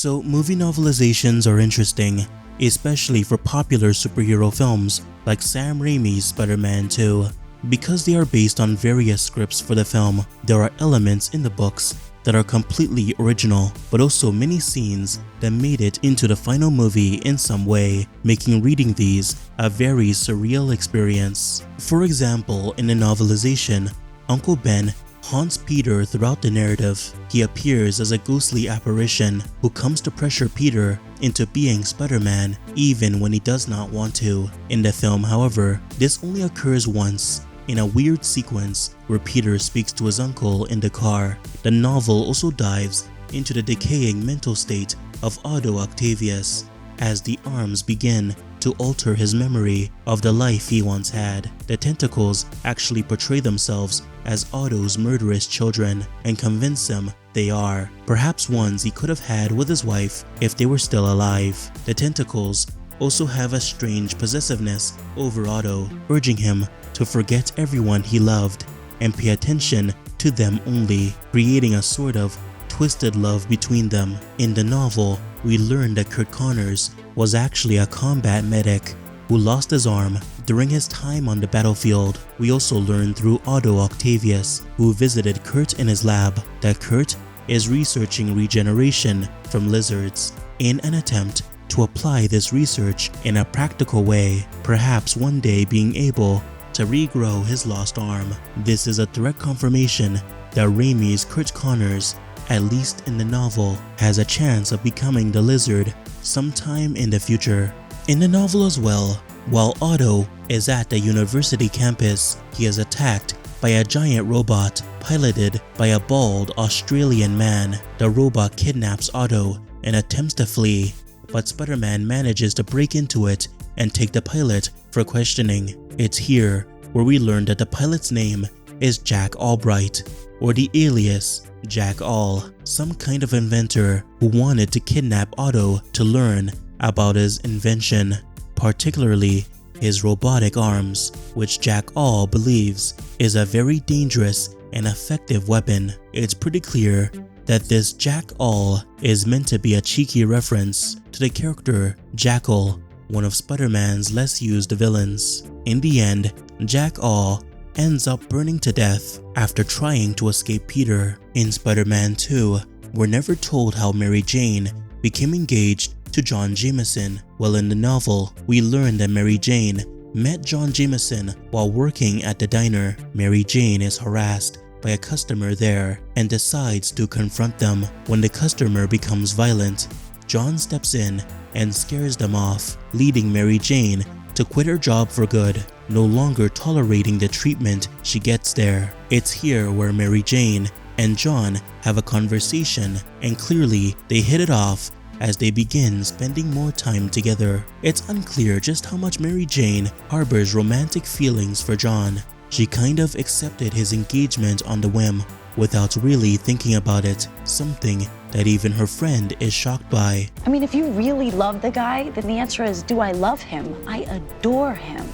So movie novelizations are interesting, especially for popular superhero films like Sam Raimi's Spider-Man 2. Because they are based on various scripts for the film, there are elements in the books that are completely original, but also many scenes that made it into the final movie in some way, making reading these a very surreal experience. For example, in the novelization, Uncle Ben haunts Peter throughout the narrative. He appears as a ghostly apparition who comes to pressure Peter into being Spider-Man even when he does not want to. In the film, however, this only occurs once, in a weird sequence where Peter speaks to his uncle in the car. The novel also dives into the decaying mental state of Otto Octavius as the arms begin to alter his memory of the life he once had. The tentacles actually portray themselves as Otto's murderous children and convince him they are, perhaps ones he could have had with his wife if they were still alive. The tentacles also have a strange possessiveness over Otto, urging him to forget everyone he loved and pay attention to them only, creating a sort of twisted love between them. In the novel, we learn that Kurt Connors was actually a combat medic who lost his arm during his time on the battlefield. We also learn through Otto Octavius, who visited Kurt in his lab, that Kurt is researching regeneration from lizards in an attempt to apply this research in a practical way, perhaps one day being able to regrow his lost arm. This is a direct confirmation that Raimi's Kurt Connors, at least in the novel, has a chance of becoming the lizard sometime in the future. In the novel as well, while Otto is at the university campus, he is attacked by a giant robot piloted by a bald Australian man. The robot kidnaps Otto and attempts to flee, but Spider-Man manages to break into it and take the pilot for questioning. It's here where we learn that the pilot's name is Jack Albright, or the alias Jackal, some kind of inventor who wanted to kidnap Otto to learn about his invention, particularly his robotic arms, which Jackal believes is a very dangerous and effective weapon. It's pretty clear that this Jackal is meant to be a cheeky reference to the character Jackal, one of Spider-Man's less used villains. In the end, Jackal ends up burning to death after trying to escape Peter. In Spider-Man 2, we're never told how Mary Jane became engaged to John Jameson, while in the novel, we learn that Mary Jane met John Jameson while working at the diner. Mary Jane is harassed by a customer there and decides to confront them. When the customer becomes violent, John steps in and scares them off, leading Mary Jane to quit her job for good, no longer tolerating the treatment she gets there. It's here where Mary Jane and John have a conversation, and clearly they hit it off as they begin spending more time together. It's unclear just how much Mary Jane harbors romantic feelings for John. She kind of accepted his engagement on the whim without really thinking about it, something that even her friend is shocked by. I mean, if you really love the guy, then the answer is, do I love him? I adore him.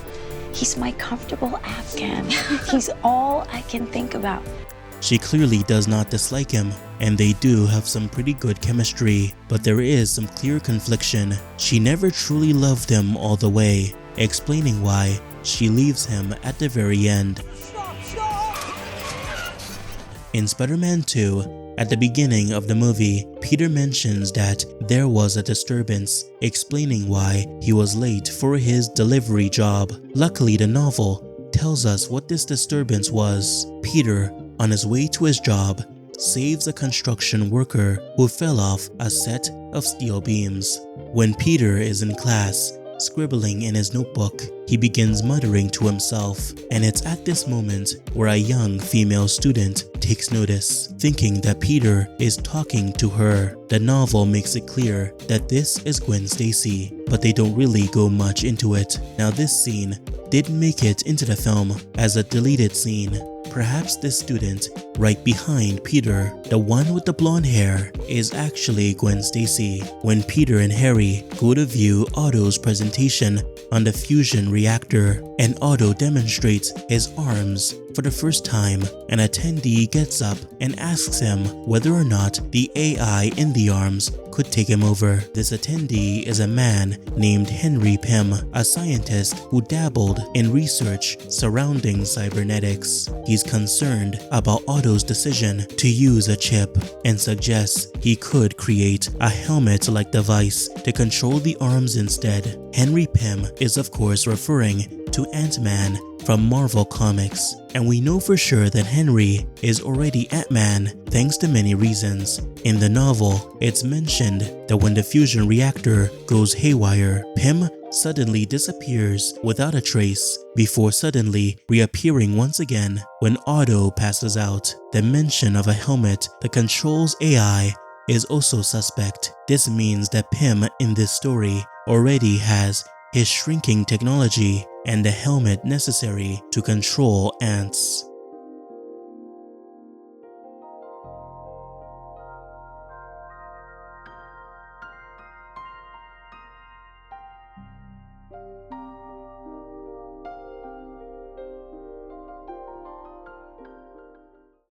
He's my comfortable Afghan. He's all I can think about. She clearly does not dislike him, and they do have some pretty good chemistry, but there is some clear confliction. She never truly loved him all the way, explaining why she leaves him at the very end. In Spider-Man 2, at the beginning of the movie, Peter mentions that there was a disturbance, explaining why he was late for his delivery job. Luckily, the novel tells us what this disturbance was. Peter, on his way to his job, saves a construction worker who fell off a set of steel beams. When Peter is in class, scribbling in his notebook, he begins muttering to himself, and it's at this moment where a young female student takes notice, thinking that Peter is talking to her. The novel makes it clear that this is Gwen Stacy, but they don't really go much into it. Now, this scene did make it into the film as a deleted scene. Perhaps this student right behind Peter, the one with the blonde hair, is actually Gwen Stacy. When Peter and Harry go to view Otto's presentation on the fusion reactor, and Otto demonstrates his arms for the first time, an attendee gets up and asks him whether or not the AI in the arms could take him over. This attendee is a man named Henry Pym, a scientist who dabbled in research surrounding cybernetics. He's concerned about Otto's decision to use a chip and suggests he could create a helmet-like device to control the arms instead. Henry Pym is of course referring to Ant-Man from Marvel Comics, and we know for sure that Henry is already Ant-Man thanks to many reasons. In the novel, it's mentioned that when the fusion reactor goes haywire, Pym suddenly disappears without a trace before suddenly reappearing once again when Otto passes out. The mention of a helmet that controls AI is also suspect. This means that Pym in this story already has his shrinking technology and the helmet necessary to control ants.